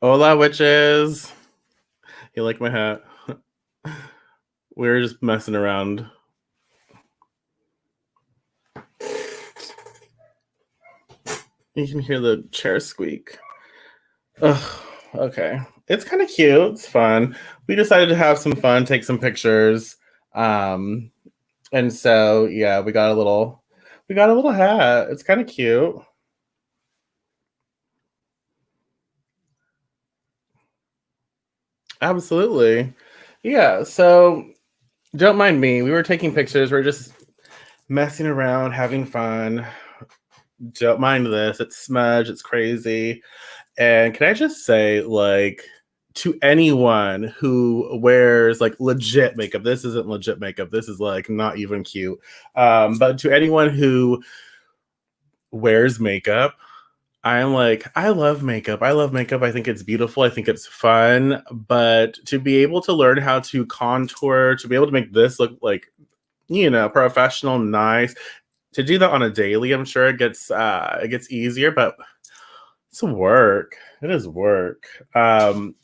Hola, witches. You like my hat? We were just messing around. You can hear the chair squeak. Ugh, okay. It's kind of cute. It's fun. We decided to have some fun, take some pictures. Um, and so yeah, we got a little hat. It's kind of cute. Absolutely. Yeah, so don't mind me. We were taking pictures. We're just messing around, having fun. Don't mind this. It's smudge. It's crazy. And can I just say, like, to anyone who wears like legit makeup, this isn't legit makeup. This is like not even cute. But to anyone who wears makeup, I'm like, I love makeup. I love makeup. I think it's beautiful. I think it's fun. But to be able to learn how to contour, to be able to make this look like, professional, nice, to do that on a daily, I'm sure it gets easier, but it's work. It is work. And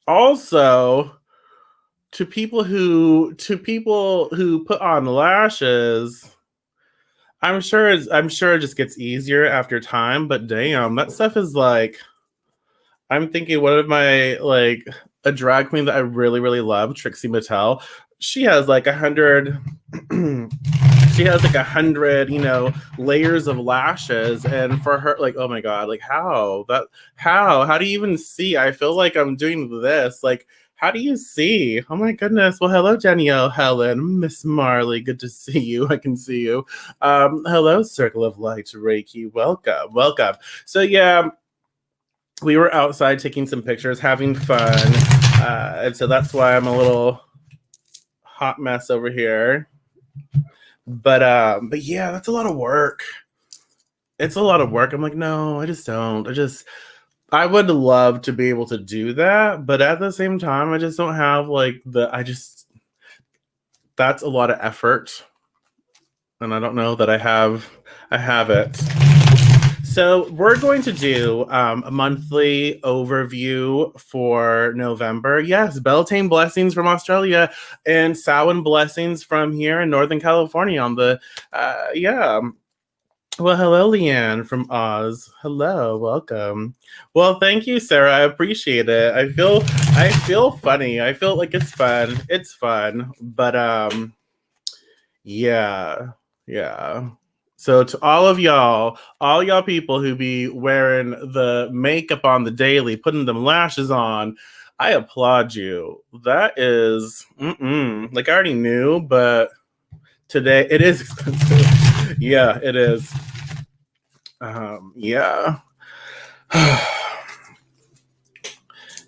also to people who put on lashes, I'm sure it just gets easier after time, but damn, that stuff is like, I'm thinking one of my like a drag queen that I really, really love, Trixie Mattel. She has like 100 she has like 100 layers of lashes, and for her, like, oh my god, like how do you even see? I feel like I'm doing this, like, how do you see? Oh my goodness. Well, hello, Danielle, Helen, Miss Marley, good to see you. I can see you. Hello, Circle of Light, Reiki, welcome. So yeah, we were outside taking some pictures, having fun, and so that's why I'm a little hot mess over here. But yeah, that's a lot of work. It's a lot of work. I'm like, no, I just don't. I would love to be able to do that, but at the same time, I just don't have like that's a lot of effort, and I don't know that I have it. So we're going to do a monthly overview for November. Yes, Beltane blessings from Australia and Samhain blessings from here in Northern California on the yeah. Well, hello, Leanne from Oz. Hello, welcome. Well, thank you, Sarah. I appreciate it. I feel funny. I feel like it's fun. It's fun. But yeah. Yeah. So to all y'all people who be wearing the makeup on the daily, putting them lashes on, I applaud you. That is like I already knew, but today it is expensive. Yeah, it is. Yeah.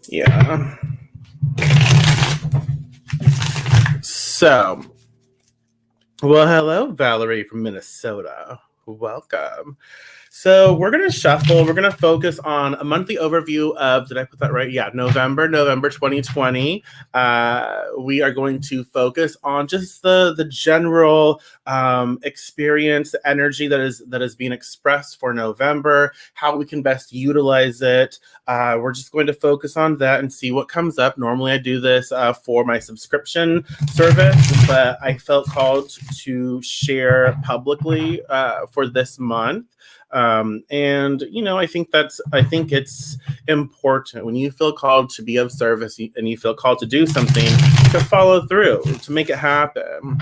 Yeah. So, well, hello, Valerie from Minnesota. Welcome. So we're gonna shuffle. We're gonna focus on a monthly overview of. Did I put that right? Yeah, November 2020. We are going to focus on just the general experience, the energy that is being expressed for November, how we can best utilize it. We're just going to focus on that and see what comes up. Normally, I do this for my subscription service, but I felt called to share publicly for this month. And I think it's important when you feel called to be of service and you feel called to do something, to follow through, to make it happen.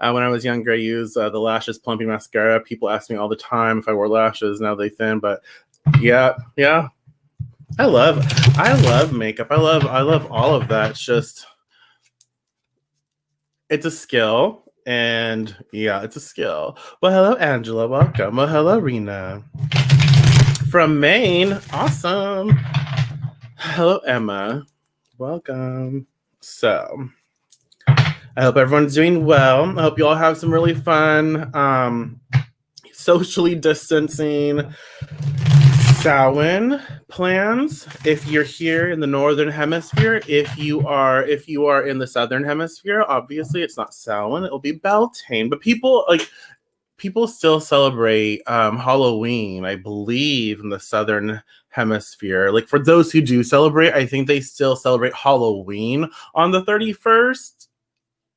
When I was younger, I used the lashes plumping mascara. People ask me all the time if I wore lashes. Now they thin, but yeah. I love makeup. I love all of that. It's a skill. And yeah, it's a skill. Well, hello, Angela. Welcome. Well, hello, Rena. From Maine. Awesome. Hello, Emma. Welcome. So, I hope everyone's doing well. I hope you all have some really fun socially distancing Samhain plans if you're here in the northern hemisphere. If you are in the southern hemisphere, obviously it's not Samhain, it'll be Beltane. But people still celebrate Halloween, I believe, in the Southern Hemisphere. Like for those who do celebrate, I think they still celebrate Halloween on the 31st,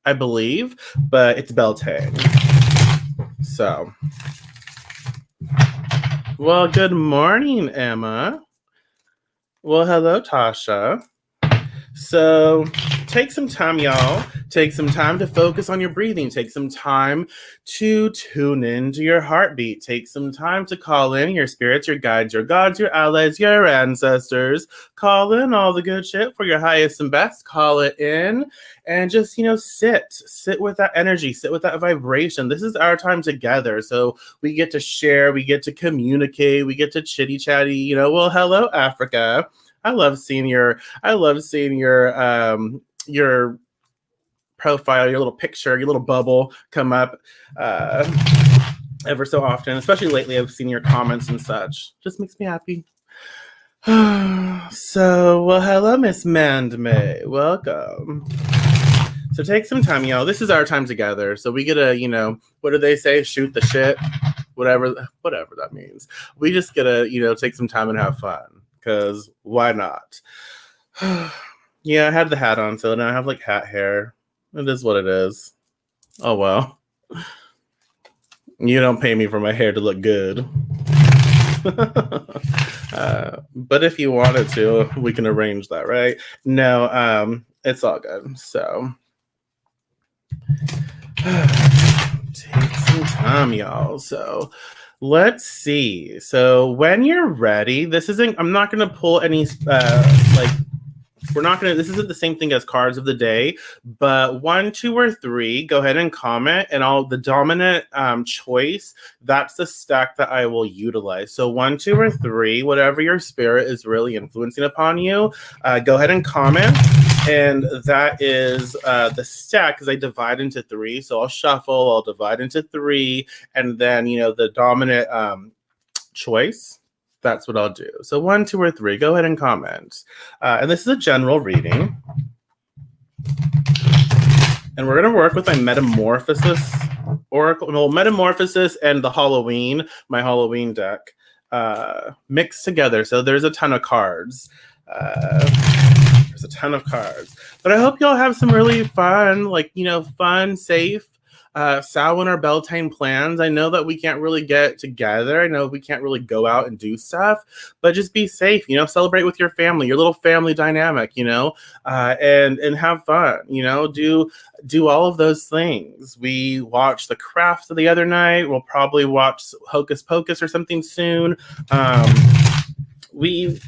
I believe, but it's Beltane. So, well, good morning, Emma. Well, hello, Tasha. So take some time, y'all. Take some time to focus on your breathing. Take some time to tune into your heartbeat. Take some time to call in your spirits, your guides, your gods, your allies, your ancestors. Call in all the good shit for your highest and best. Call it in and just, sit with that energy, sit with that vibration. This is our time together. So we get to share, we get to communicate, we get to chitty chatty, well, hello, Africa. I love seeing your profile, your little picture, your little bubble come up ever so often. Especially lately, I've seen your comments and such. Just makes me happy. So, well, hello, Miss Mandme. Welcome. So take some time, y'all. This is our time together. So we get to, what do they say? Shoot the shit. Whatever that means. We just get to, take some time and have fun. Because why not? Yeah, I had the hat on, so now I have like hat hair. It is what it is. Oh well. You don't pay me for my hair to look good. But if you wanted to, we can arrange that, right? No, it's all good. So take some time, y'all. So let's see. So when you're ready, I'm not going to pull any, this isn't the same thing as cards of the day, but 1, 2, or 3, go ahead and comment, and the dominant choice, that's the stack that I will utilize. So 1, 2, or 3, whatever your spirit is really influencing upon you, go ahead and comment. And that is the stack, because I divide into 3. So I'll shuffle, I'll divide into 3, and then, the dominant choice, that's what I'll do. So 1, 2, or 3, go ahead and comment. And this is a general reading. And we're going to work with my Metamorphosis Oracle, Metamorphosis and my Halloween deck mixed together. So there's a ton of cards. There's a ton of cards. But I hope y'all have some really fun, fun, safe Samhain or Beltane plans. I know that we can't really get together. I know we can't really go out and do stuff, but just be safe, celebrate with your family, your little family dynamic, and have fun, do all of those things. We watched The Craft the other night. We'll probably watch Hocus Pocus or something soon. We're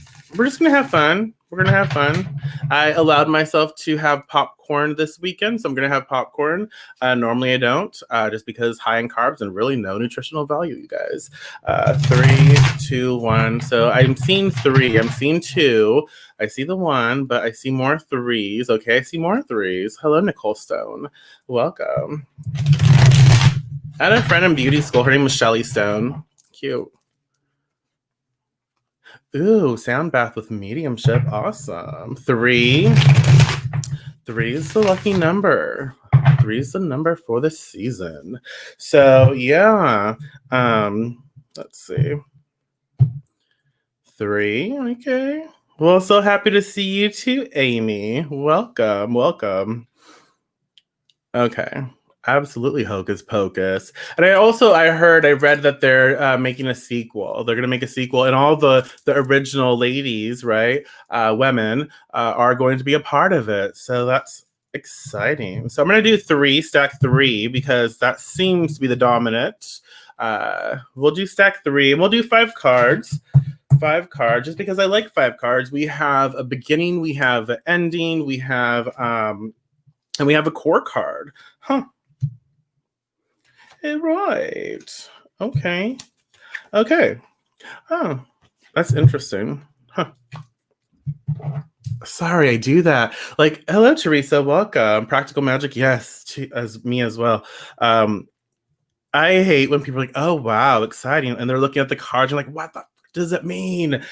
just going to have fun. We're going to have fun. I allowed myself to have popcorn this weekend, so I'm going to have popcorn. Normally I don't, just because high in carbs and really no nutritional value, you guys. 3, 2, 1. So I'm seeing 3. I'm seeing 2. I see the 1, but I see more 3s. Okay, I see more 3s. Hello, Nicole Stone. Welcome. I had a friend in beauty school. Her name was Shelly Stone. Cute. Ooh, sound bath with mediumship. Awesome. 3. 3 is the lucky number. 3 is the number for the season. So yeah. Let's see. 3. Okay. Well, so happy to see you too, Amy. Welcome. Okay. Absolutely Hocus Pocus. And I read that they're making a sequel. They're going to make a sequel, and all the original ladies, right, women, are going to be a part of it. So that's exciting. So I'm going to do 3, stack 3, because that seems to be the dominant. We'll do stack 3, and we'll do 5 cards. 5 cards, just because I like 5 cards. We have a beginning, we have an ending, we have and we have a core card. Huh. Right. Okay. Oh, that's interesting. Huh. Sorry, I do that. Hello, Teresa. Welcome. Practical Magic. Yes, as me as well. I hate when people are like, "Oh, wow, exciting," and they're looking at the cards and like, "What the fuck does it mean?"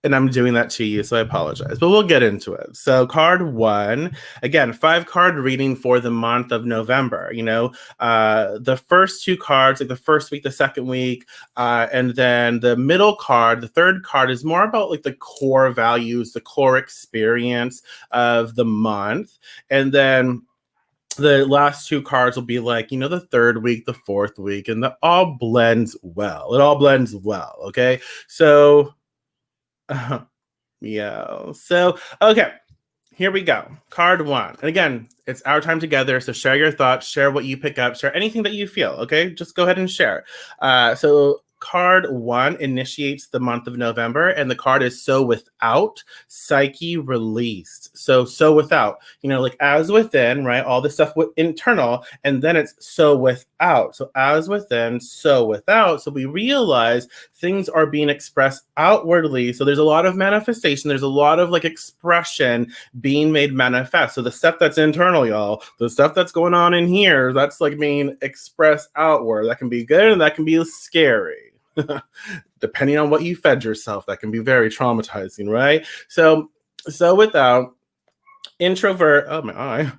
And I'm doing that to you, so I apologize. But we'll get into it. So card one, again, 5-card reading for the month of November. The first 2 cards, like the first week, the second week, and then the middle card, the third card is more about like the core values, the core experience of the month. And then the last 2 cards will be like, the third week, the fourth week, and that all blends well. It all blends well. Okay. So yeah. So, okay, here we go. Card one. And again, it's our time together. So share your thoughts, share what you pick up, share anything that you feel. Okay. Just go ahead and share. So card one initiates the month of November, and the card is so without, psyche released. So without, like as within, right? All the stuff with internal, and then it's so without. So as within, so without. So we realize things are being expressed outwardly. So there's a lot of manifestation. There's a lot of like expression being made manifest. So the stuff that's internal, y'all, the stuff that's going on in here, that's like being expressed outward. That can be good and that can be scary. Depending on what you fed yourself, that can be very traumatizing, right? So without introvert, oh my eye.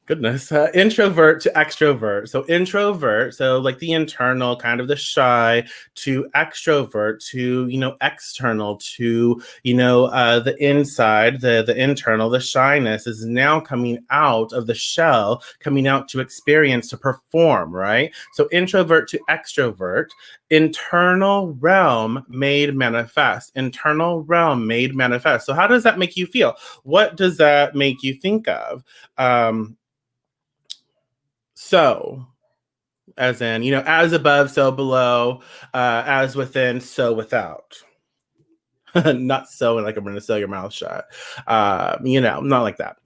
Goodness, introvert to extrovert. So introvert, so like the internal, kind of the shy, to extrovert, to external, to the inside, the internal, the shyness is now coming out of the shell, coming out to experience, to perform, right? So introvert to extrovert, internal realm made manifest. Internal realm made manifest. So how does that make you feel? What does that make you think of? So, as in, as above, so below, as within, so without. Not so like I'm going to sell your mouth shut. Not like that.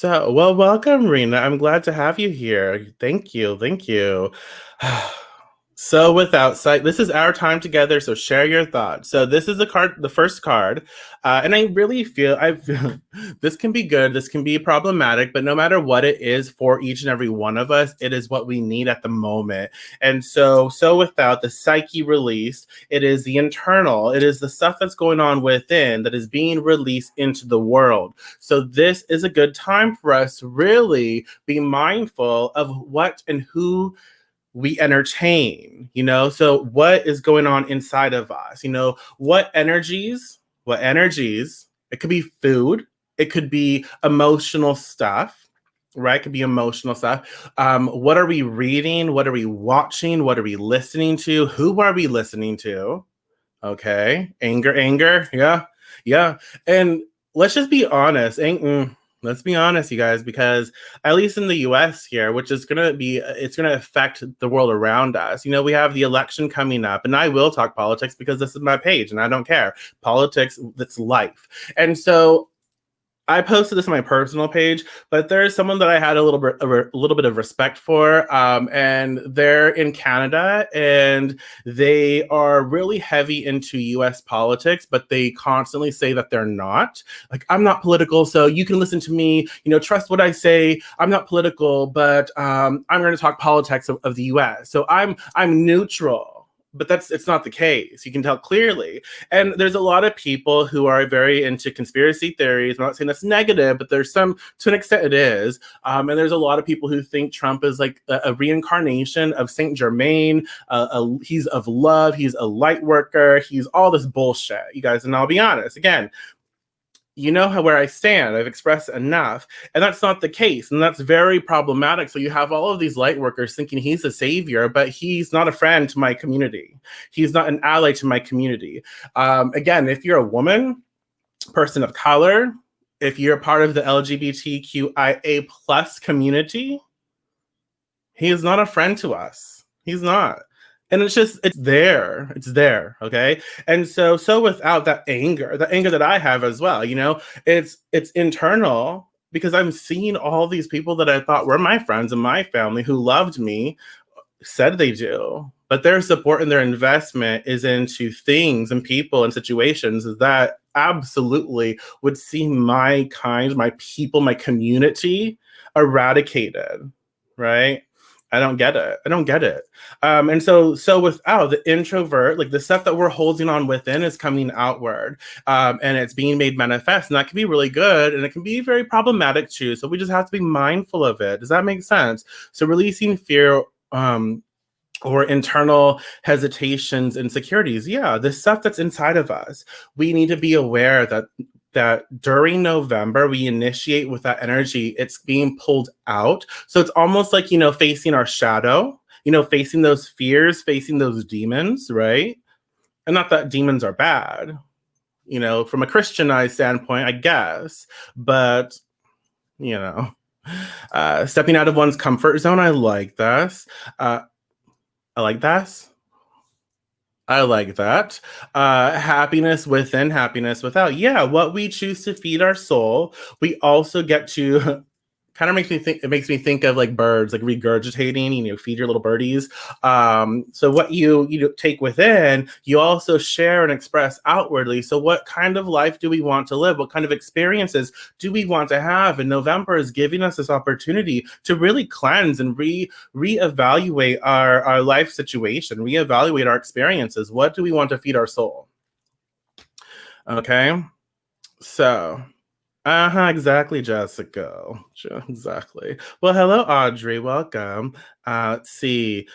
Well, welcome, Rena. I'm glad to have you here. Thank you. Thank you. So without sight, this is our time together. So share your thoughts. So this is the first card. And I really feel this can be good. This can be problematic, but no matter what it is for each and every one of us, it is what we need at the moment. And so without the psyche released, it is the internal, it is the stuff that's going on within that is being released into the world. So this is a good time for us to really be mindful of what and who we entertain, so what is going on inside of us, what energies, it could be food, it could be emotional stuff, right? It could be emotional stuff. What are we reading? What are we watching? What are we listening to? Who are we listening to? Okay. Anger. Yeah. And let's just be honest. Let's be honest, you guys, because at least in the US here, which is it's going to affect the world around us. We have the election coming up, and I will talk politics because this is my page and I don't care. Politics, that's life. And so I posted this on my personal page, but there's someone that I had a little bit of respect for, and they're in Canada, and they are really heavy into U.S. politics, but they constantly say that they're not. Like, I'm not political, so you can listen to me. Trust what I say. I'm not political, but I'm going to talk politics of the U.S. So I'm neutral. But it's not the case. You can tell clearly. And there's a lot of people who are very into conspiracy theories. I'm not saying that's negative, but there's some, to an extent it is. And there's a lot of people who think Trump is like a reincarnation of Saint Germain. He's of love. He's a light worker. He's all this bullshit, you guys. And I'll be honest, again, where I stand. I've expressed enough. And that's not the case. And that's very problematic. So you have all of these light workers thinking he's a savior, but he's not a friend to my community. He's not an ally to my community. Again, if you're a woman, person of color, if you're part of the LGBTQIA plus community, he is not a friend to us. He's not. And it's there. It's there. Okay. And so without that anger that I have as well, it's internal, because I'm seeing all these people that I thought were my friends and my family who loved me, said they do, but their support and their investment is into things and people and situations that absolutely would see my kind, my people, my community eradicated. Right. I don't get it. I don't get it. And so without the introvert, like the stuff that we're holding on within is coming outward, and it's being made manifest, and that can be really good, and it can be very problematic too. So we just have to be mindful of it. Does that make sense? So releasing fear, or internal hesitations, insecurities. Yeah, the stuff that's inside of us. We need to be aware that during November, we initiate with that energy, it's being pulled out. So it's almost like, facing our shadow, facing those fears, facing those demons, right? And not that demons are bad, from a Christianized standpoint, I guess. But, stepping out of one's comfort zone, I like this. I like that. I like that. Happiness within, happiness without. Yeah, what we choose to feed our soul, we also get to kind of makes me think. It makes me think of like birds, like regurgitating. Feed your little birdies. So what you take within, you also share and express outwardly. So what kind of life do we want to live? What kind of experiences do we want to have? And November is giving us this opportunity to really cleanse and reevaluate our life situation, reevaluate our experiences. What do we want to feed our soul? Okay, so. Exactly, Jessica. Exactly. Well, hello, Audrey. Welcome. Let's see.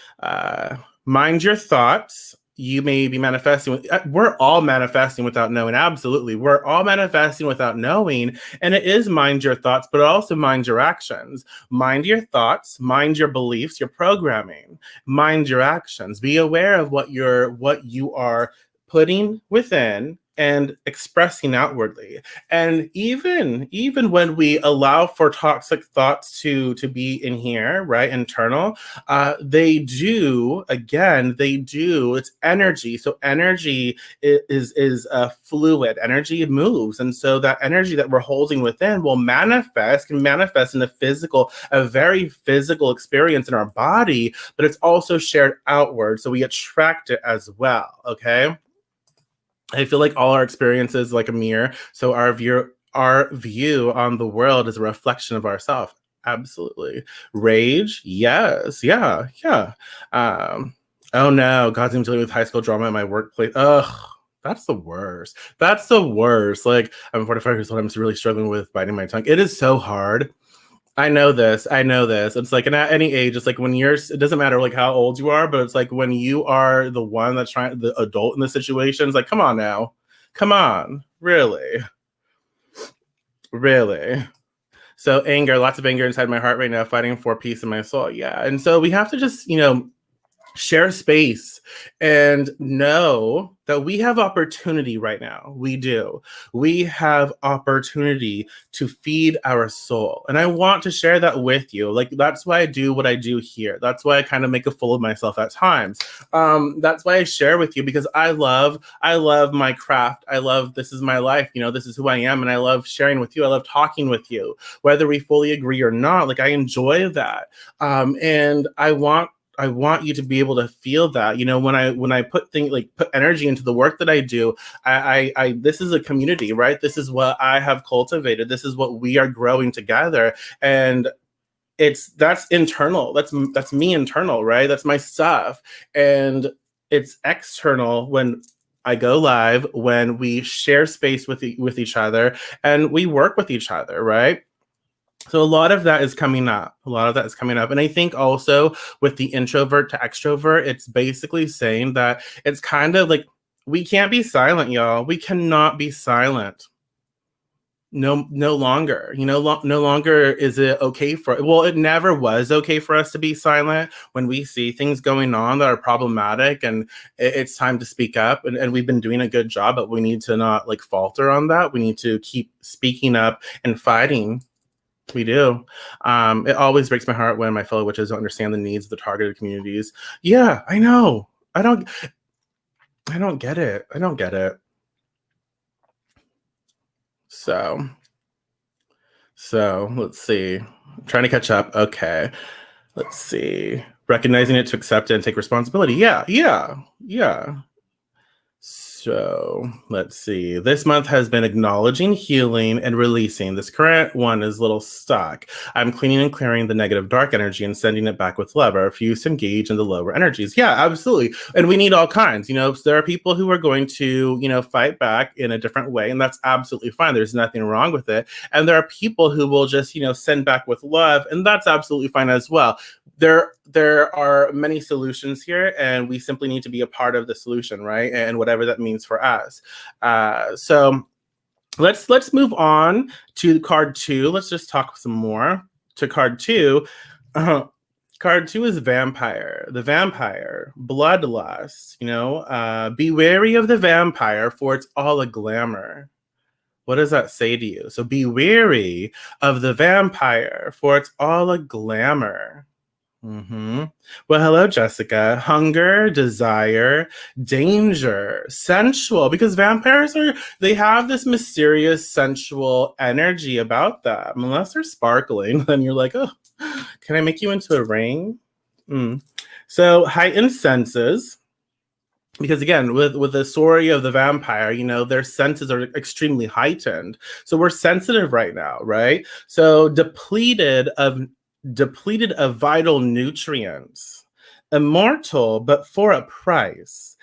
Mind your thoughts. You may be manifesting. We're all manifesting without knowing. Absolutely. We're all manifesting without knowing. And it is mind your thoughts, but also mind your actions. Mind your thoughts, mind your beliefs, your programming, mind your actions. Be aware of what you are putting within and expressing outwardly. And even when we allow for toxic thoughts to be in here, right, internal, they do, it's energy. So energy is a fluid. Energy moves. And so that energy that we're holding within can manifest in a very physical experience in our body, but it's also shared outward. So we attract it as well, okay? I feel like all our experiences like a mirror. So our view on the world is a reflection of ourselves. Absolutely. Rage, yes, yeah. Oh no, God's I'm dealing with high school drama at my workplace. Ugh. That's the worst. Like, I'm 45 years old. I'm really struggling with biting my tongue. It is so hard. I know this. It's like, and at any age, it's like it doesn't matter like how old you are, but it's like when you are the one that's the adult in the situation, it's like, come on now. Come on. Really? So anger, lots of anger inside my heart right now, fighting for peace in my soul. Yeah. And so we have to just, share space and know that we have opportunity right now. We do. We have opportunity to feed our soul. And I want to share that with you. Like, that's why I do what I do here. That's why I kind of make a fool of myself at times. That's why I share with you, because I love my craft. This is my life. This is who I am. And I love sharing with you. I love talking with you, whether we fully agree or not. Like, I enjoy that. And I want you to be able to feel that, when I put energy into the work that I do, I this is a community, right? This is what I have cultivated. This is what we are growing together. And that's internal. That's me internal, right? That's my stuff. And it's external when I go live, when we share space with each other and we work with each other, right? So a lot of that is coming up. And I think also with the introvert to extrovert, it's basically saying that it's kind of like, we can't be silent, y'all. We cannot be silent. No longer. No longer is it okay it never was okay for us to be silent when we see things going on that are problematic, and it's time to speak up. And we've been doing a good job, but we need to not falter on that. We need to keep speaking up and fighting. We do. It always breaks my heart when my fellow witches don't understand the needs of the targeted communities. Yeah, I know. I don't get it. So let's see. I'm trying to catch up. Okay. Let's see. Recognizing it, to accept it and take responsibility. Yeah. So let's see. This month has been acknowledging, healing, and releasing. This current one is a little stuck. I'm cleaning and clearing the negative dark energy and sending it back with love. I refuse to engage in the lower energies. Yeah, absolutely. And we need all kinds. So there are people who are going to, fight back in a different way, and that's absolutely fine. There's nothing wrong with it. And there are people who will just, send back with love, and that's absolutely fine as well. There are many solutions here, and we simply need to be a part of the solution, right? And whatever that means for us. So let's move on to card 2. Let's just talk some more to card 2. Card 2 is vampire. The vampire, bloodlust. Be wary of the vampire, for it's all a glamour. What does that say to you? So be wary of the vampire, for it's all a glamour. Mm-hmm. Well, hello, Jessica. Hunger, desire, danger, sensual, because vampires they have this mysterious sensual energy about them. Unless they're sparkling, then you're like, oh, can I make you into a ring? So heightened senses. Because again, with the story of the vampire, their senses are extremely heightened. So we're sensitive right now, right? So depleted of vital nutrients, immortal, but for a price.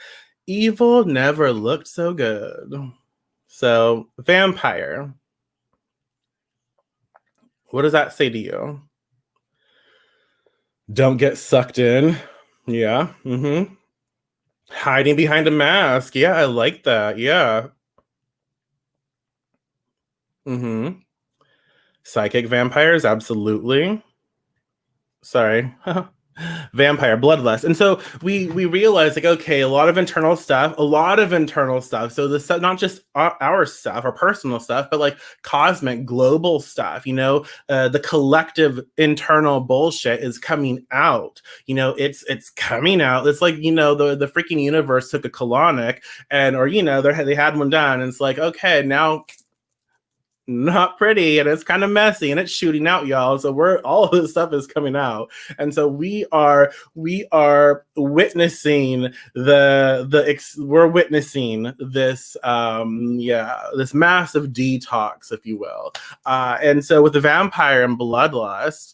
Evil never looked so good. So, vampire. What does that say to you? Don't get sucked in. Yeah. Hiding behind a mask. Yeah, I like that. Yeah. Psychic vampires, absolutely. Sorry. Vampire bloodlust. And so we realize, like, okay, a lot of internal stuff. So this, not just our stuff, our personal stuff, but like cosmic global stuff. The collective internal bullshit is coming out. It's coming out. It's like, the freaking universe took a colonic they had one done, and it's like, okay, now not pretty, and it's kind of messy, and it's shooting out, y'all. So all of this stuff is coming out, and so we are witnessing we're witnessing this this massive detox, if you will. And so with the vampire and bloodlust,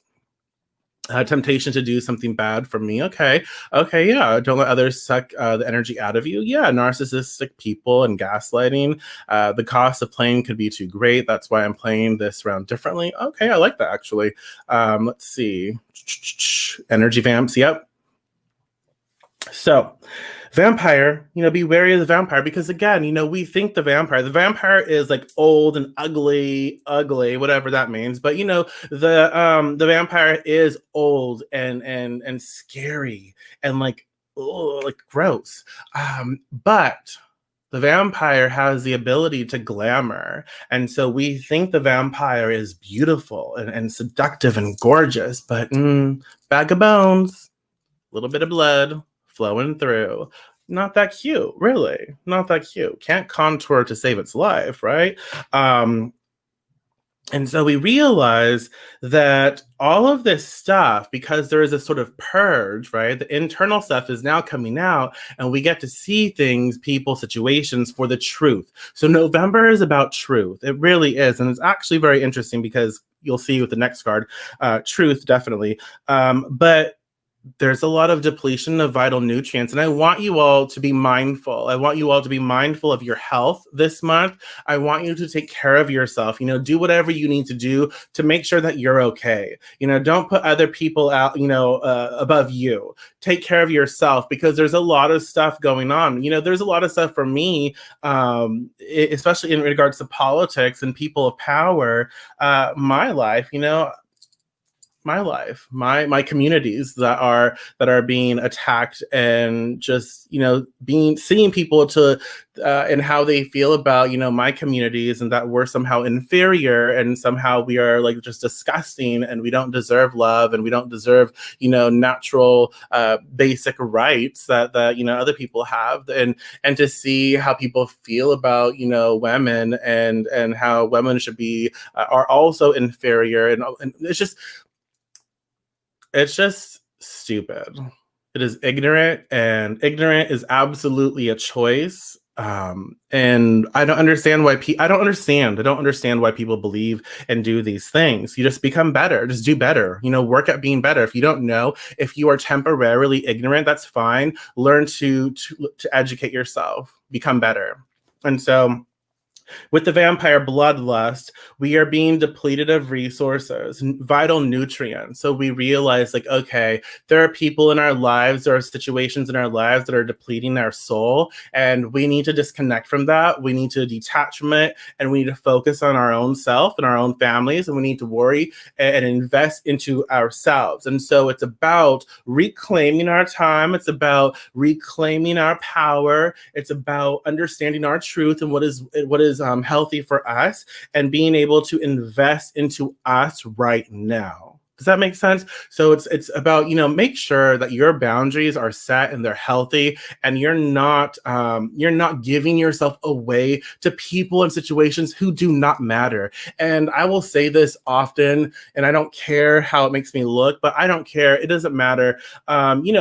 temptation to do something bad for me. Okay, yeah. Don't let others suck the energy out of you. Yeah, narcissistic people and gaslighting. The cost of playing could be too great. That's why I'm playing this round differently. Okay, I like that, actually. Let's see. Energy vamps. Yep. So, vampire, be wary of the vampire, because again, we think the vampire is like old and ugly, whatever that means. But the vampire is old and scary and like gross. But the vampire has the ability to glamour. And so we think the vampire is beautiful and seductive and gorgeous, but bag of bones, a little bit of blood flowing through. Not that cute, really. Not that cute. Can't contour to save its life, right? And so we realize that all of this stuff, because there is a sort of purge, right? The internal stuff is now coming out, and we get to see things, people, situations for the truth. So November is about truth. It really is. And it's actually very interesting, because you'll see with the next card, truth, definitely. But there's a lot of depletion of vital nutrients. And I want you all to be mindful. I want you all to be mindful of your health this month. I want you to take care of yourself. Do whatever you need to do to make sure that you're okay. Don't put other people out, above you. Take care of yourself, because there's a lot of stuff going on. There's a lot of stuff for me, especially in regards to politics and people of power. My life, my communities that are being attacked, and just seeing people to and how they feel about my communities, and that we're somehow inferior, and somehow we are like just disgusting, and we don't deserve love, and we don't deserve natural basic rights that other people have, and to see how people feel about women, and how women should be are also inferior, and it's just stupid. It is ignorant, and ignorant is absolutely a choice. And I don't understand why I don't understand why people believe and do these things. You just become better, just do better, work at being better. If you don't know, if you are temporarily ignorant, that's fine. Learn to educate yourself, become better. And so with the vampire bloodlust, we are being depleted of resources, vital nutrients. So we realize, like, okay, there are people in our lives, there are situations in our lives that are depleting our soul, and we need to disconnect from that. We need to detach from it, and we need to focus on our own self and our own families, and we need to worry and invest into ourselves. And so it's about reclaiming our time. It's about reclaiming our power. It's about understanding our truth and what is healthy for us, and being able to invest into us right now. Does that make sense? So it's about, make sure that your boundaries are set and they're healthy, and you're not giving yourself away to people and situations who do not matter. And I will say this often, and I don't care how it makes me look, but I don't care. It doesn't matter.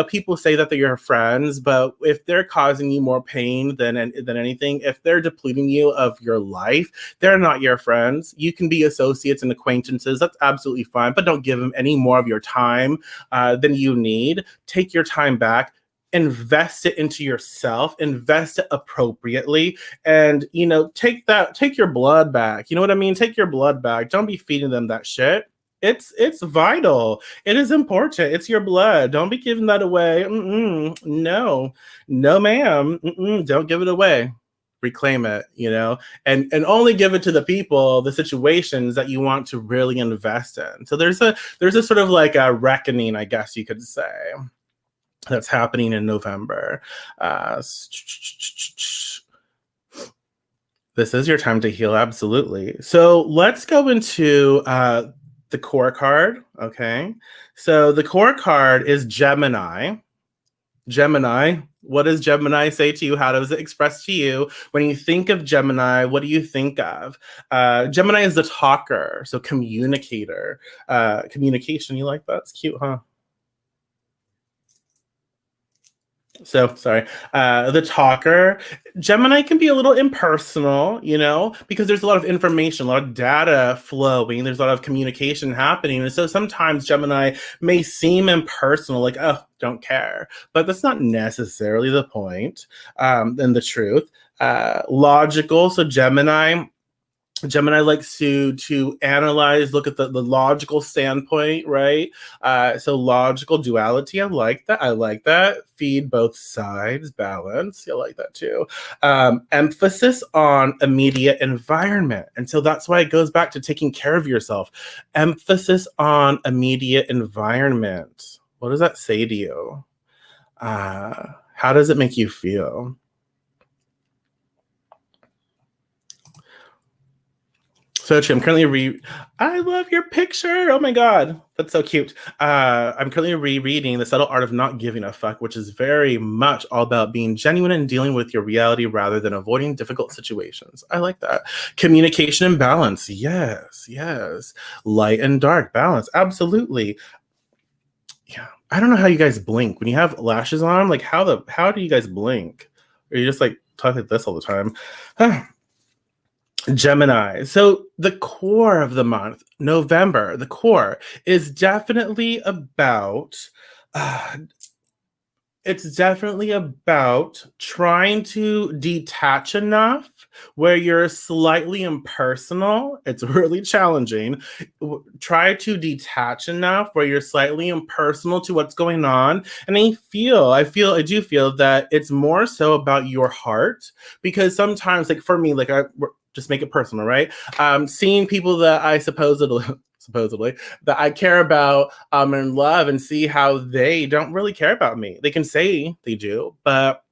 People say that they're your friends, but if they're causing you more pain than anything, if they're depleting you of your life, they're not your friends. You can be associates and acquaintances. That's absolutely fine, but don't give them any more of your time than you need. Take your time back, invest it into yourself, invest it appropriately, and take your blood back. You know what I mean? Take your blood back. Don't be feeding them that shit. It's vital. It is important. It's your blood. Don't be giving that away. No, ma'am. Don't give it away. Reclaim it, and only give it to the people, the situations that you want to really invest in. So there's a sort of like a reckoning, I guess you could say, that's happening in November. This is your time to heal, absolutely. So let's go into the core card, okay? So the core card is Gemini. Gemini, what does Gemini say to you? How does it express to you? When you think of Gemini, what do you think of? Gemini is the talker, so communicator. Communication, you like that? It's cute, huh? So sorry. The talker. Gemini can be a little impersonal, because there's a lot of information, a lot of data flowing, there's a lot of communication happening. And so sometimes Gemini may seem impersonal, like, oh, don't care. But that's not necessarily the point and the truth. Logical. So Gemini likes to analyze, look at the logical standpoint, right? So logical duality, I like that. Feed both sides, balance, I like that too. Emphasis on immediate environment. And so that's why it goes back to taking care of yourself. Emphasis on immediate environment. What does that say to you? How does it make you feel? So I'm currently I love your picture. Oh my God. That's so cute. I'm currently rereading The Subtle Art of Not Giving a Fuck, which is very much all about being genuine and dealing with your reality rather than avoiding difficult situations. I like that. Communication and balance. Yes. Light and dark balance. Absolutely. Yeah. I don't know how you guys blink. When you have lashes on, like how do you guys blink? Or you just like talk like this all the time? Gemini. So the core of the month, November, the core is definitely about trying to detach enough where you're slightly impersonal. It's really challenging. Try to detach enough where you're slightly impersonal to what's going on. And I do feel that it's more so about your heart, because sometimes, like for me, like just make it personal, right? Seeing people that I supposedly that I care about and love, and see how they don't really care about me. They can say they do, but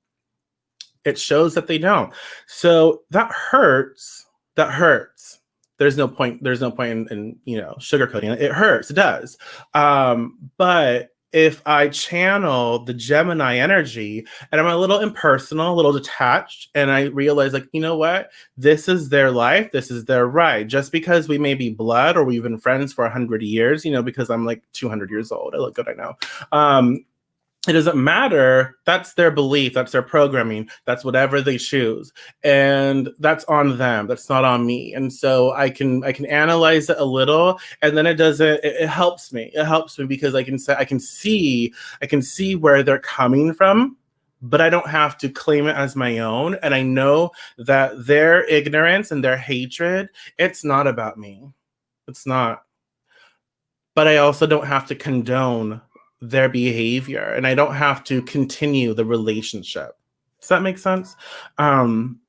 it shows that they don't. So that hurts. There's no point in sugarcoating it. It hurts. It does. But if I channel the Gemini energy and I'm a little impersonal, a little detached, and I realize, like, you know what? This is their life. This is their right. Just because we may be blood or we've been friends for 100 years, because I'm like 200 years old. I look good, I know. it doesn't matter. That's their belief. That's their programming. That's whatever they choose, and that's on them. That's not on me. And so I can analyze it a little, and then it doesn't. It helps me. It helps me because I can see where they're coming from, but I don't have to claim it as my own. And I know that their ignorance and their hatred, it's not about me. It's not. But I also don't have to condone their behavior, and I don't have to continue the relationship. Does that make sense? Um,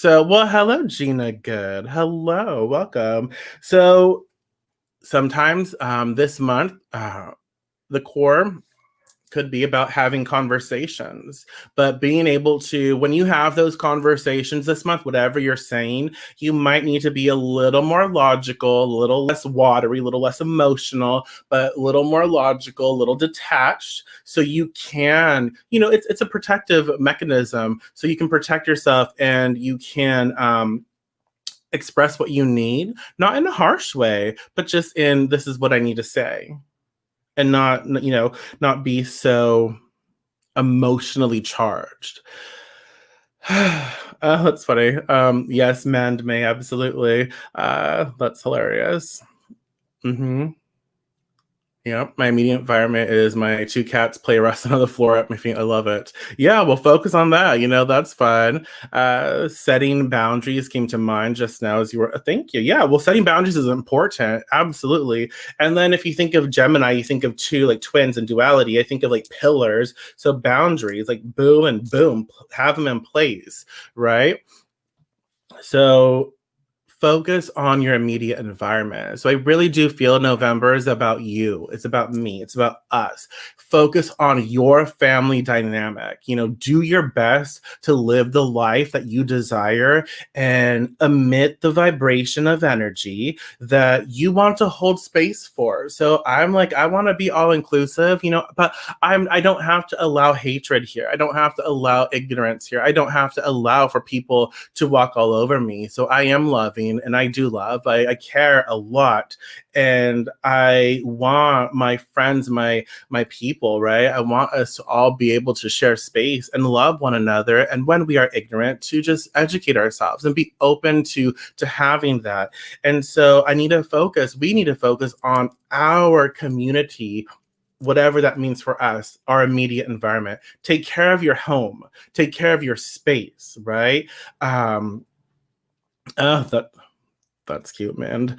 well, hello, Gina. Good. Hello, welcome. So, sometimes this month, the core could be about having conversations, but being able to, when you have those conversations this month, whatever you're saying, you might need to be a little more logical, a little less watery, a little less emotional, but a little more logical, a little detached, so you can, it's a protective mechanism, so you can protect yourself and you can express what you need, not in a harsh way, but just in, this is what I need to say, and not be so emotionally charged. That's funny. Yes, mend may, absolutely. That's hilarious. Hmm. Yeah, my immediate environment is my two cats play wrestling on the floor at my feet. I love it. Yeah, we'll focus on that. That's fun. Setting boundaries came to mind just now as you were. Thank you. Yeah, well, setting boundaries is important. Absolutely. And then if you think of Gemini, you think of two like twins and duality. I think of like pillars. So boundaries, like boom and boom, have them in place, right? So focus on your immediate environment. So I really do feel November is about you. It's about me. It's about us. Focus on your family dynamic. Do your best to live the life that you desire and emit the vibration of energy that you want to hold space for. So I'm like, I want to be all inclusive, but I don't have to allow hatred here. I don't have to allow ignorance here. I don't have to allow for people to walk all over me. So I am loving and I do love. I care a lot, and I want my friends, my people, right? I want us to all be able to share space and love one another, and when we are ignorant, to just educate ourselves and be open to having that. And so we need to focus on our community, whatever that means for us, our immediate environment. Take care of your home, take care of your space, right? That's cute, man.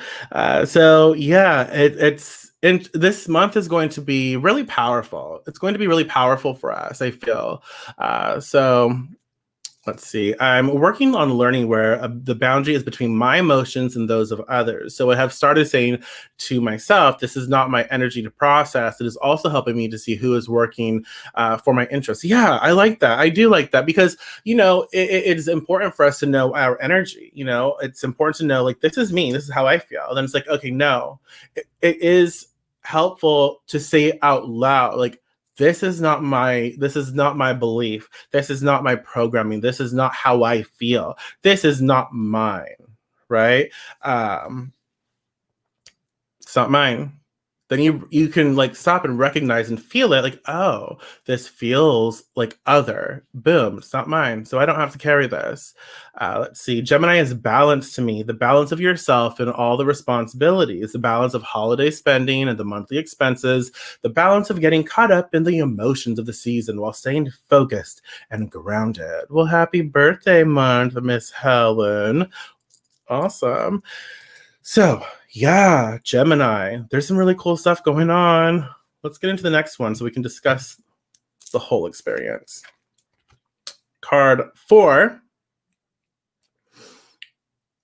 So yeah, this month is going to be really powerful. It's going to be really powerful for us, I feel. So let's see. I'm working on learning where the boundary is between my emotions and those of others. So I have started saying to myself, this is not my energy to process. It is also helping me to see who is working for my interests. Yeah, I like that. I do like that because, it is important for us to know our energy. It's important to know, like, this is me. This is how I feel. And then it's like, okay, no, it is helpful to say out loud, like, this is not my belief. This is not my programming. This is not how I feel. This is not mine, right? It's not mine. Then you can like stop and recognize and feel it, like, oh, this feels like other. Boom, it's not mine. So I don't have to carry this. Let's see. Gemini is balance to me, the balance of yourself and all the responsibilities, the balance of holiday spending and the monthly expenses, the balance of getting caught up in the emotions of the season while staying focused and grounded. Well, happy birthday month, Miss Helen. Awesome. So, yeah, Gemini, there's some really cool stuff going on. Let's get into the next one so we can discuss the whole experience. Card 4,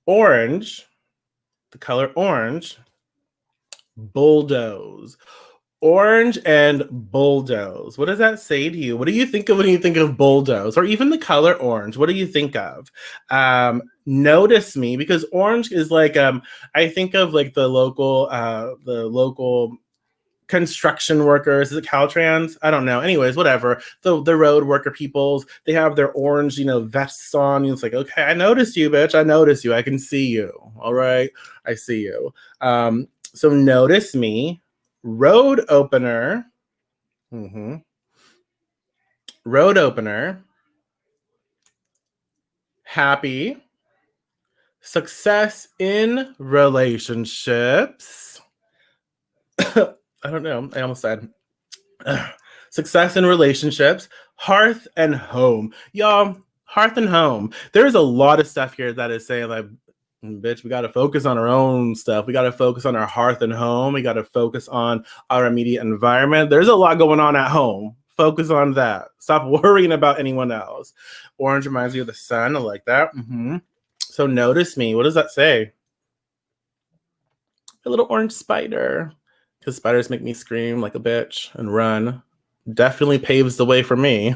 orange, the color orange, bulldoze. Orange and bulldoze. What does that say to you? What do you think of when you think of bulldoze, or even the color orange? What do you think of? Notice me, because orange is like I think of like the local construction workers. Is it Caltrans? I don't know. Anyways, whatever. The road worker peoples, they have their orange, vests on. And it's like, okay, I noticed you, bitch. I noticed you. I can see you. All right, I see you. So notice me. Road opener. Mm-hmm. road opener, happy, success in relationships. I don't know. I almost said success in relationships, hearth and home. Y'all, hearth and home. There's a lot of stuff here that is saying like, bitch, we got to focus on our own stuff. We got to focus on our hearth and home. We got to focus on our immediate environment. There's a lot going on at home. Focus on that. Stop worrying about anyone else. Orange reminds me of the sun. I like that. So notice me. What does that say? A little orange spider. Because spiders make me scream like a bitch and run. Definitely paves the way for me.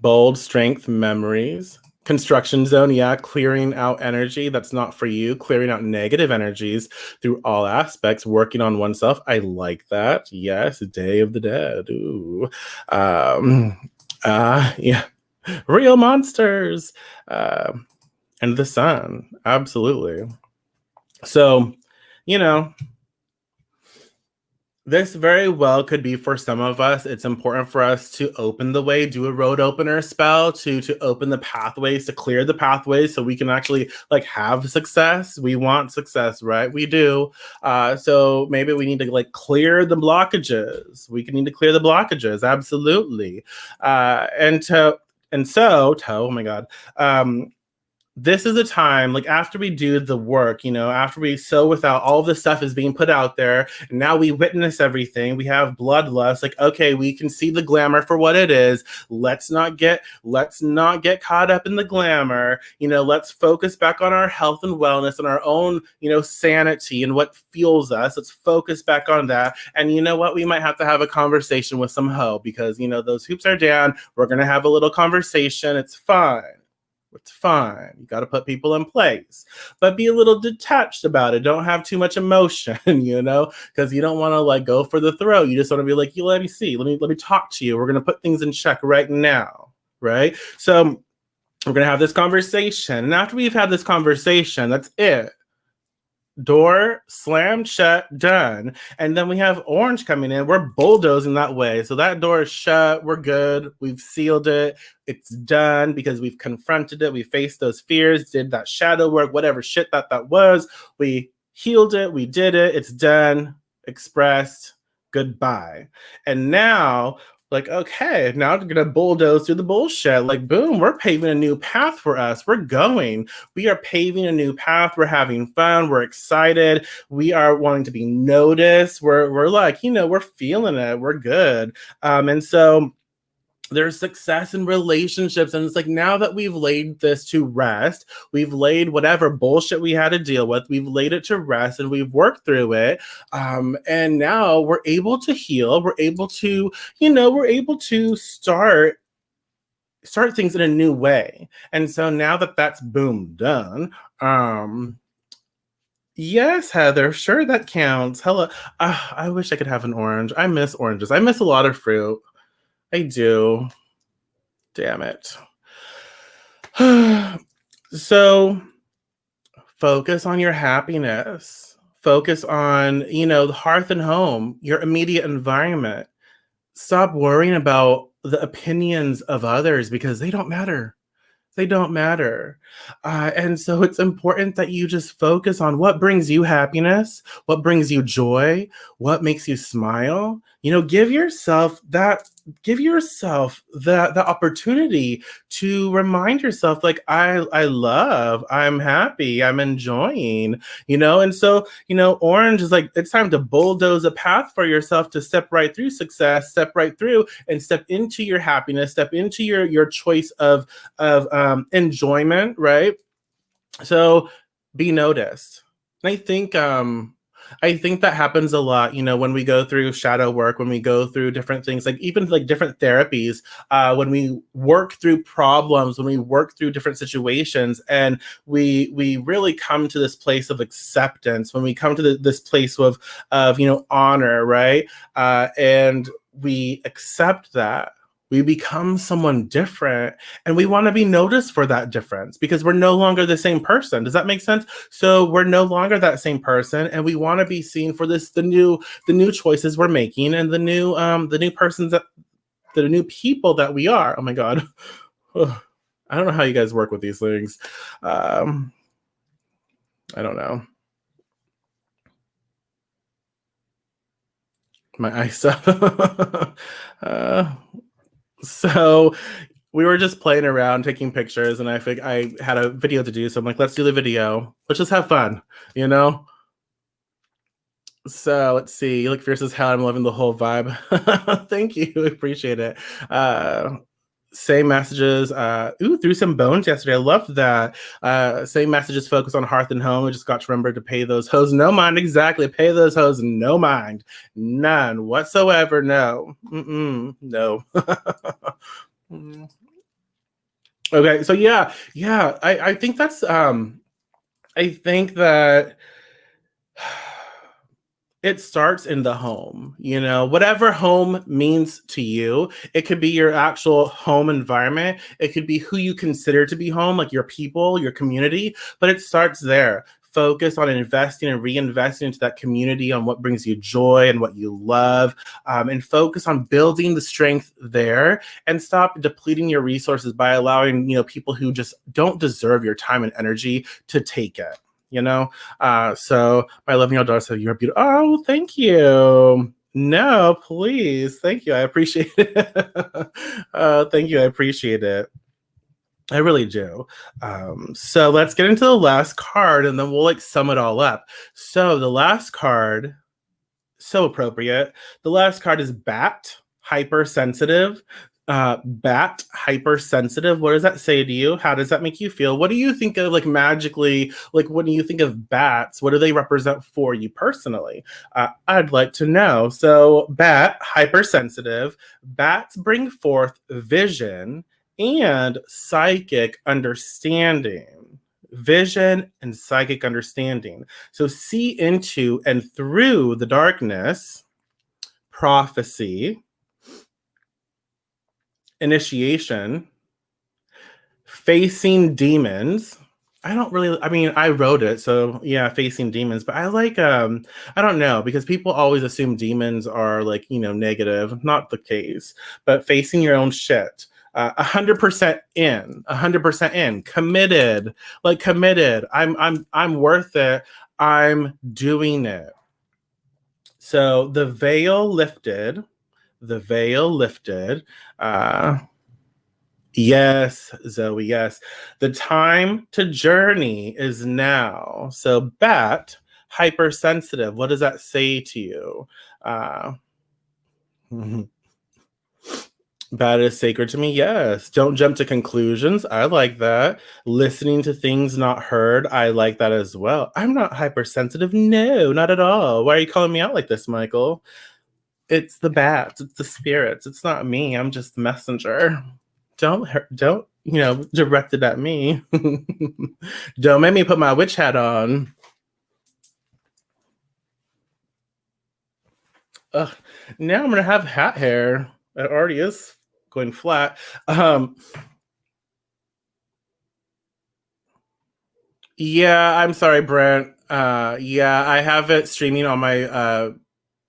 Bold, strength, memories. Construction zone, yeah, clearing out energy that's not for you, clearing out negative energies through all aspects, working on oneself. I like that. Yes, Day of the Dead. Ooh. Yeah. Real monsters. And the sun. Absolutely. So, you know, this very well could be for some of us. It's important for us to open the way, do a road opener spell to open the pathways, to clear the pathways so we can actually like have success. We want success, right? We do. So maybe we need to like clear the blockages. We can need to clear the blockages. Absolutely. Oh my God. This is a time, like after we do the work, you know, after we sow without, all of this stuff is being put out there, and now we witness everything, we have bloodlust, like, okay, we can see the glamour for what it is. Let's not get caught up in the glamour. You know, let's focus back on our health and wellness and our own, you know, sanity and what fuels us. Let's focus back on that. And you know what? We might have to have a conversation with some hoe because, you know, those hoops are down. We're going to have a little conversation. It's fine. It's fine. You got to put people in place, but be a little detached about it. Don't have too much emotion, you know, because you don't want to like go for the throat. You just want to be like, let me see. Let me talk to you. We're going to put things in check right now. Right. So we're going to have this conversation. And after we've had this conversation, that's it. Door slammed shut, done. And then we have orange coming in. We're bulldozing that way. So that door is shut. We're good. We've sealed it. It's done because we've confronted it. We faced those fears, did that shadow work, whatever shit that was. We healed it. We did it. It's done. Expressed. Goodbye. And now, like, okay, now we're gonna bulldoze through the bullshit. Like, boom, we're paving a new path for us. We're going. We are paving a new path. We're having fun. We're excited. We are wanting to be noticed. We're like, you know, we're feeling it. We're good. And so there's success in relationships. And it's like, now that we've laid this to rest, we've laid whatever bullshit we had to deal with, we've laid it to rest and we've worked through it. And now we're able to heal. We're able to, you know, we're able to start things in a new way. And so now that that's boom done, yes, Heather, sure, that counts. Hello. I wish I could have an orange. I miss oranges. I miss a lot of fruit. I do. Damn it. So focus on your happiness. Focus on, you know, the hearth and home, your immediate environment. Stop worrying about the opinions of others because they don't matter. They don't matter. And so it's important that you just focus on what brings you happiness, what brings you joy, what makes you smile. You know, give yourself the opportunity to remind yourself, like, I'm happy, I'm enjoying, you know. And so, you know, orange is like, it's time to bulldoze a path for yourself to step right through success, step right through and step into your happiness, step into your choice of enjoyment, right? So be noticed. And I think that happens a lot, you know, when we go through shadow work, when we go through different things, like even like different therapies, when we work through problems, when we work through different situations, and we really come to this place of acceptance, when we come to this place of you know, honor, right? And we accept that. We become someone different, and we want to be noticed for that difference because we're no longer the same person. Does that make sense? So we're no longer that same person, and we want to be seen for the new choices we're making and the new persons that the new people that we are. Oh my god. I don't know how you guys work with these things. I don't know. My eyes. So we were just playing around, taking pictures, and I think I had a video to do. So I'm like, let's do the video. Let's just have fun, you know? So let's see. You look fierce as hell. I'm loving the whole vibe. Thank you. Appreciate it. Uh, Same messages. Threw some bones yesterday. I loved that. Same messages focus on hearth and home. I just got to remember to pay those hoes no mind. Exactly. Pay those hoes no mind. None whatsoever. No. No. Okay. So yeah. I think that's I think that it starts in the home, whatever home means to you. It could be your actual home environment. It could be who you consider to be home, like your people, your community, but it starts there. Focus on investing and reinvesting into that community, on what brings you joy and what you love, and focus on building the strength there, and stop depleting your resources by allowing, people who just don't deserve your time and energy to take it. So my 11-year-old daughter said, "You're beautiful." Oh, thank you. No, please. Thank you. I appreciate it. Thank you. I appreciate it. I really do. So let's get into the last card and then we'll sum it all up. So the last card, so appropriate. The last card is Bat, hypersensitive. Bat, hypersensitive. What does that say to you? How does that make you feel? What do you think of magically? When you think of bats, what do they represent for you personally? I'd like to know. So, Bat, hypersensitive. Bats bring forth vision and psychic understanding. Vision and psychic understanding. So see into and through the darkness, prophecy, initiation, facing demons. I wrote it, so yeah, facing demons, but I don't know, because people always assume demons are negative. Not the case, but facing your own shit. 100% in, 100% in, committed, committed. I'm worth it. I'm doing it. So the veil lifted. The veil lifted. Yes, Zoe, yes. The time to journey is now. So, Bat, hypersensitive. What does that say to you? Bat is sacred to me. Yes. Don't jump to conclusions. I like that. Listening to things not heard. I like that as well. I'm not hypersensitive. No, not at all. Why are you calling me out like this, Michael? It's the bats. It's the spirits. It's not me. I'm just the messenger. Don't direct it at me. Don't make me put my witch hat on. Ugh. Now I'm gonna have hat hair. It already is going flat. Yeah, I'm sorry, Brent. Yeah, I have it streaming on my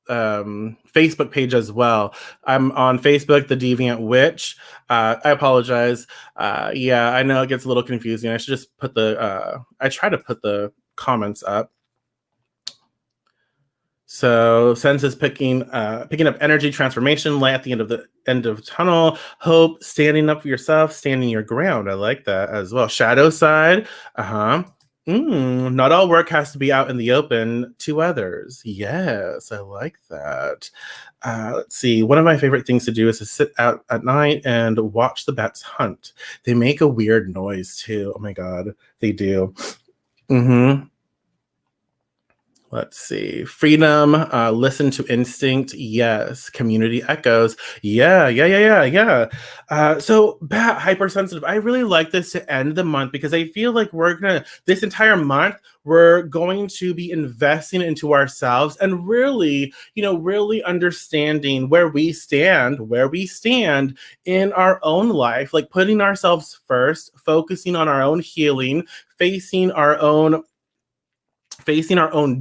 Facebook page as well. I'm on Facebook, the Deviant Witch. I apologize. Yeah, I know it gets a little confusing. I should just put I try to put the comments up. So sense is picking up energy, transformation, light at the end of tunnel, hope, standing up for yourself, standing your ground. I like that as well. Shadow side. Not all work has to be out in the open to others. Yes, I like that. Let's see. One of my favorite things to do is to sit out at night and watch the bats hunt. They make a weird noise too. Oh my God, they do. Let's see. Freedom, listen to instinct. Yes. Community echoes. Yeah. So, Bat, hypersensitive. I really like this to end the month because I feel like this entire month, we're going to be investing into ourselves and really, really understanding where we stand in our own life, like putting ourselves first, focusing on our own healing, facing our own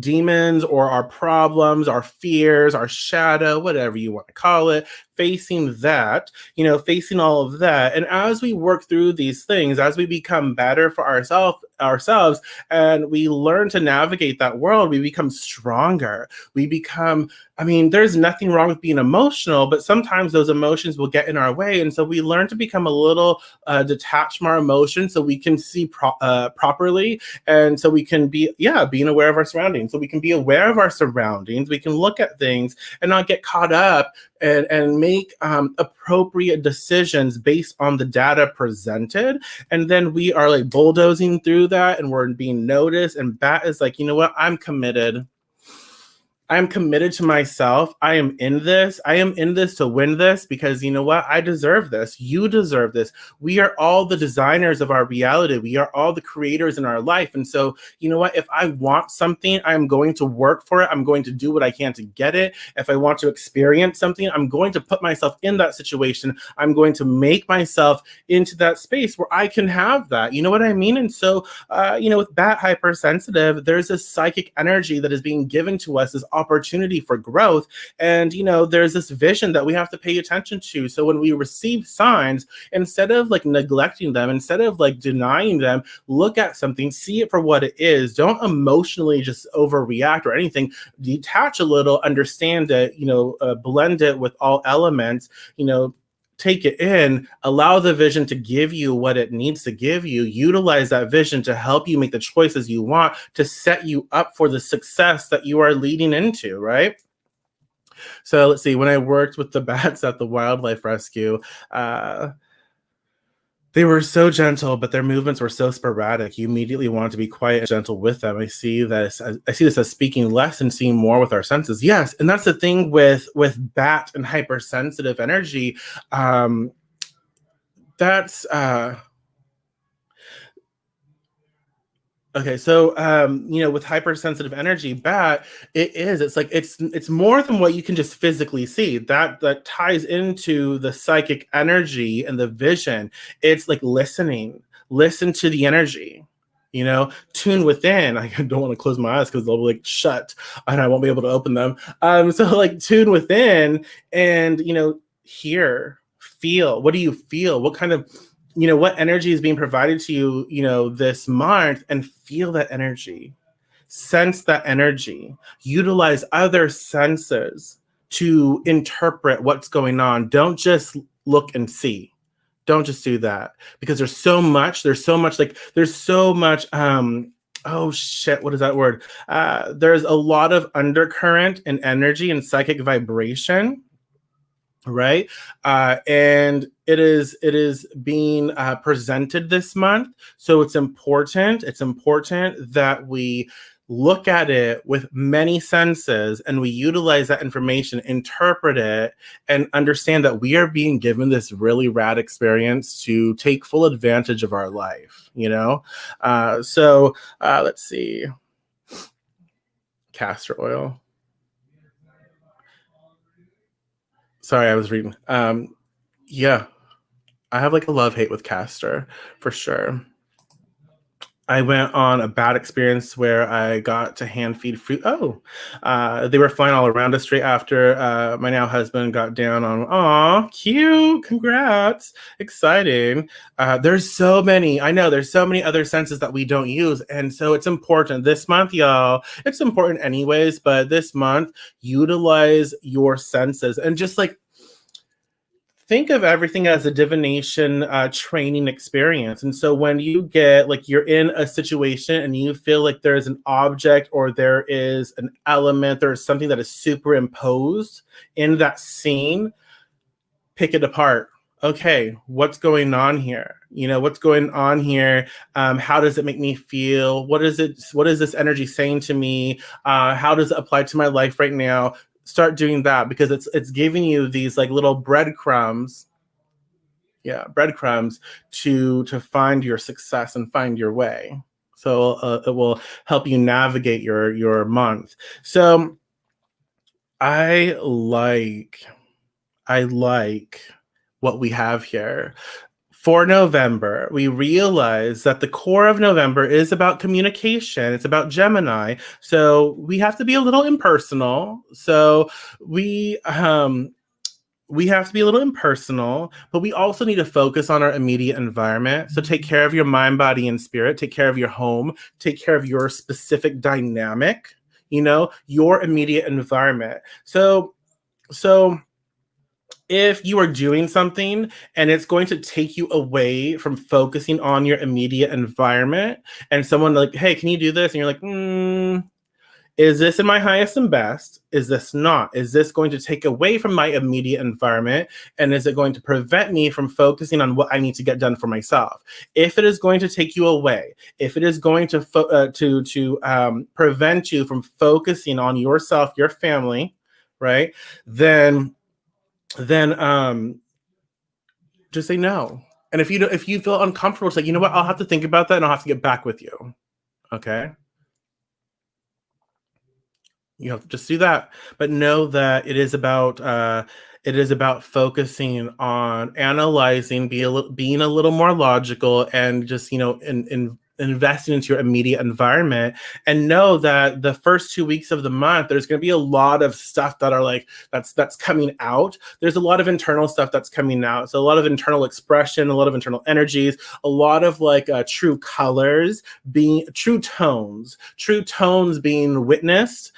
demons or our problems, our fears, our shadow, whatever you want to call it, facing that, facing all of that. And as we work through these things, as we become better for ourselves, and we learn to navigate that world, we become stronger. There's nothing wrong with being emotional, but sometimes those emotions will get in our way. And so we learn to become a little detached from our emotions so we can see properly. And so we can being aware of our surroundings. So we can be aware of our surroundings. We can look at things and not get caught up and make appropriate decisions based on the data presented. And then we are like bulldozing through that and we're being noticed. And Bat is like, you know what? I'm committed to myself. I am in this. I am in this to win this because you know what? I deserve this. You deserve this. We are all the designers of our reality. We are all the creators in our life. And so, you know what? If I want something, I'm going to work for it. I'm going to do what I can to get it. If I want to experience something, I'm going to put myself in that situation. I'm going to make myself into that space where I can have that. You know what I mean? And so, with Bat hypersensitive, there's this psychic energy that is being given to us, this opportunity for growth. And, there's this vision that we have to pay attention to. So when we receive signs, instead of like neglecting them, instead of like denying them, look at something, see it for what it is. Don't emotionally just overreact or anything. Detach a little, understand it, blend it with all elements, take it in, allow the vision to give you what it needs to give you, utilize that vision to help you make the choices you want to set you up for the success that you are leading into, right? So let's see, when I worked with the bats at the wildlife rescue, they were so gentle, but their movements were so sporadic. You immediately wanted to be quiet and gentle with them. I see this as speaking less and seeing more with our senses. Yes, and that's the thing with bat and hypersensitive energy. That's Okay, so with hypersensitive energy, bat, it's more than what you can just physically see. That ties into the psychic energy and the vision. It's like listen to the energy. Tune within. I don't want to close my eyes because they'll be like shut and I won't be able to open them. So like tune within and hear, feel. What do you feel? What kind of what energy is being provided to you, this month, and feel that energy, sense that energy, utilize other senses to interpret what's going on. Don't just look and see. Don't just do that because there's so much, oh shit, what is that word? There's a lot of undercurrent and energy and psychic vibration, right? And it is being presented this month, so it's important that we look at it with many senses and we utilize that information, interpret it, and understand that we are being given this really rad experience to take full advantage of our life. So let's see, castor oil. Sorry, I was reading. Yeah, I have like a love-hate with castor for sure. I went on a bad experience where I got to hand feed fruit. They were flying all around us straight after my now husband got down on. Aw, cute! Congrats! Exciting. There's so many other senses that we don't use, and so it's important this month, y'all. It's important anyways, but this month, utilize your senses and just like think of everything as a divination training experience. And so when you get like you're in a situation and you feel like there's an object or there is an element, there's something that is superimposed in that scene, pick it apart. okay, what's going on here? What's going on here? How does it make me feel? What is it? What is this energy saying to me? How does it apply to my life right now? Start doing that, because it's giving you these like little breadcrumbs. Yeah, breadcrumbs to find your success and find your way. So it will help you navigate your month. So I like I like what we have here. For November, we realize that the core of November is about communication. It's about Gemini. So we have to be a little impersonal. So we have to be a little impersonal, but we also need to focus on our immediate environment. So take care of your mind, body, and spirit. Take care of your home. Take care of your specific dynamic, your immediate environment. So if you are doing something and it's going to take you away from focusing on your immediate environment, and someone like, hey, can you do this? And you're like, is this in my highest and best? Is this not? Is this going to take away from my immediate environment? And is it going to prevent me from focusing on what I need to get done for myself? If it is going to take you away, if it is going to prevent you from focusing on yourself, your family, right? Then just say no. And if you feel uncomfortable, say, you know what, I'll have to think about that and I'll have to get back with you. Okay. You have to just do that, but know that it is about focusing on analyzing, being a little more logical, and just investing into your immediate environment. And know that the first 2 weeks of the month, there's going to be a lot of stuff that are like that's coming out. There's a lot of internal stuff that's coming out. So a lot of internal expression, a lot of internal energies, a lot of like true colors being true tones being witnessed,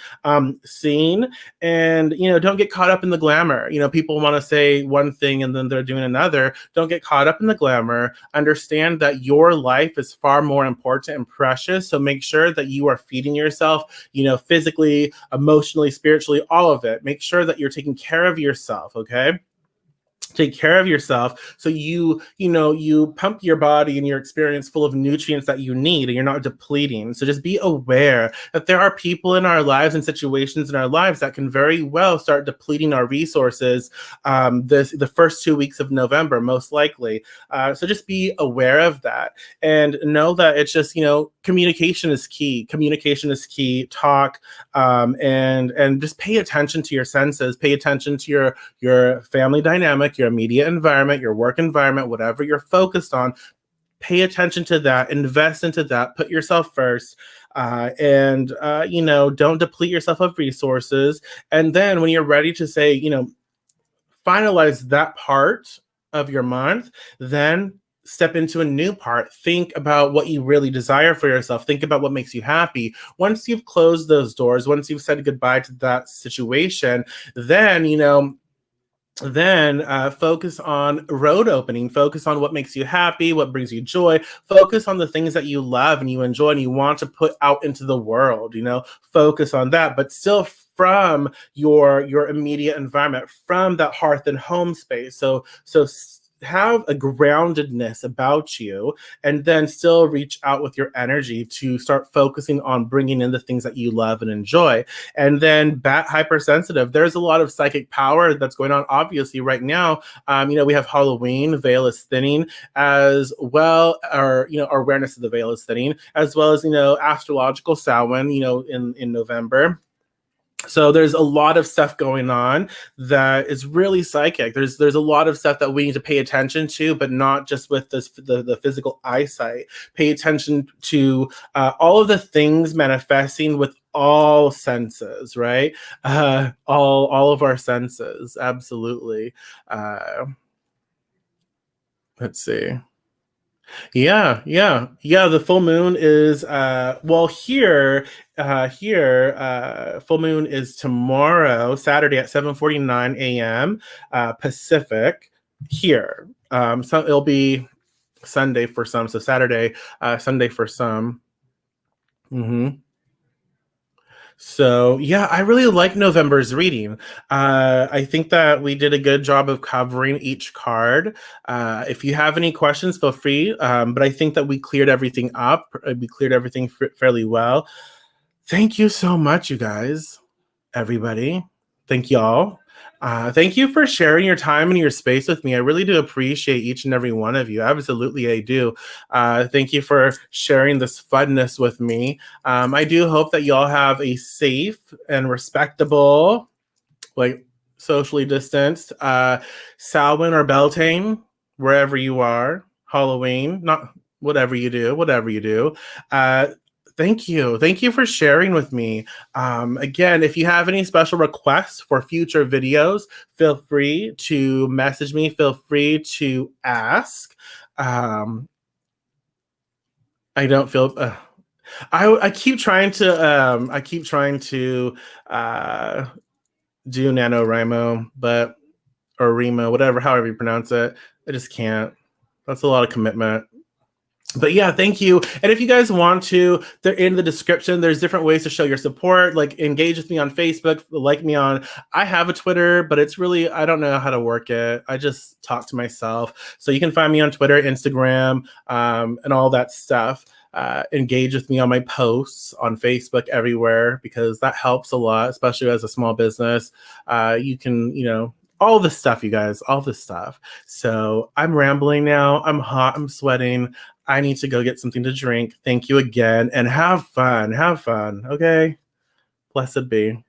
seen. And don't get caught up in the glamour. People want to say one thing and then they're doing another. Don't get caught up in the glamour. Understand that your life is far more important and precious. So make sure that you are feeding yourself, physically, emotionally, spiritually, all of it. Make sure that you're taking care of yourself. Okay. Take care of yourself, so you pump your body and your experience full of nutrients that you need, and you're not depleting. So just be aware that there are people in our lives and situations in our lives that can very well start depleting our resources the first 2 weeks of November, most likely. So just be aware of that, and know that it's just communication is key. Talk, and just pay attention to your senses. Pay attention to your family dynamic, your immediate environment, your work environment, whatever you're focused on. Pay attention to that, invest into that, put yourself first, and don't deplete yourself of resources. And then when you're ready to say, finalize that part of your month, then step into a new part. Think about what you really desire for yourself. Think about what makes you happy. Once you've closed those doors, once you've said goodbye to that situation, then focus on road opening. Focus on what makes you happy, what brings you joy. Focus on the things that you love and you enjoy and you want to put out into the world. Focus on that, but still from your immediate environment, from that hearth and home space. So have a groundedness about you, and then still reach out with your energy to start focusing on bringing in the things that you love and enjoy. And then bat hypersensitive, there's a lot of psychic power that's going on obviously right now. We have Halloween, veil is thinning, as well, or our awareness of the veil is thinning, as well as astrological Samhain in November. So there's a lot of stuff going on that is really psychic. There's a lot of stuff that we need to pay attention to, but not just with the physical eyesight. Pay attention to all of the things manifesting with all senses, right? All of our senses, absolutely. Let's see. Yeah. The full moon is full moon is tomorrow, Saturday at 7:49 a.m. Pacific here. So it'll be Sunday for some. So Saturday, Sunday for some. So yeah, I really like November's reading. I think that we did a good job of covering each card. If you have any questions, feel free. But I think that we cleared everything up. We cleared everything fairly well. Thank you so much, you guys, everybody. Thank y'all. Thank you for sharing your time and your space with me. I really do appreciate each and every one of you. Absolutely, I do. Thank you for sharing this funness with me. I do hope that y'all have a safe and respectable, like socially distanced, Samhain or Beltane, wherever you are. Halloween, not whatever you do, whatever you do. Uh, Thank you. Thank you for sharing with me. Again, if you have any special requests for future videos, feel free to message me. Feel free to ask. I don't feel. I keep trying to. Uh, do NaNoWriMo, but or Remo, whatever, however you pronounce it. I just can't. That's a lot of commitment. But yeah, thank you. And if you guys want to, they're in the description. There's different ways to show your support. Like engage with me on Facebook, like me on. I have a Twitter, but it's really I don't know how to work it. I just talk to myself. So you can find me on Twitter, Instagram, and all that stuff. Engage with me on my posts on Facebook everywhere because that helps a lot, especially as a small business. You can, all this stuff, you guys, all this stuff. So I'm rambling now. I'm hot. I'm sweating. I need to go get something to drink. Thank you again and have fun. Have fun. Okay. Blessed be.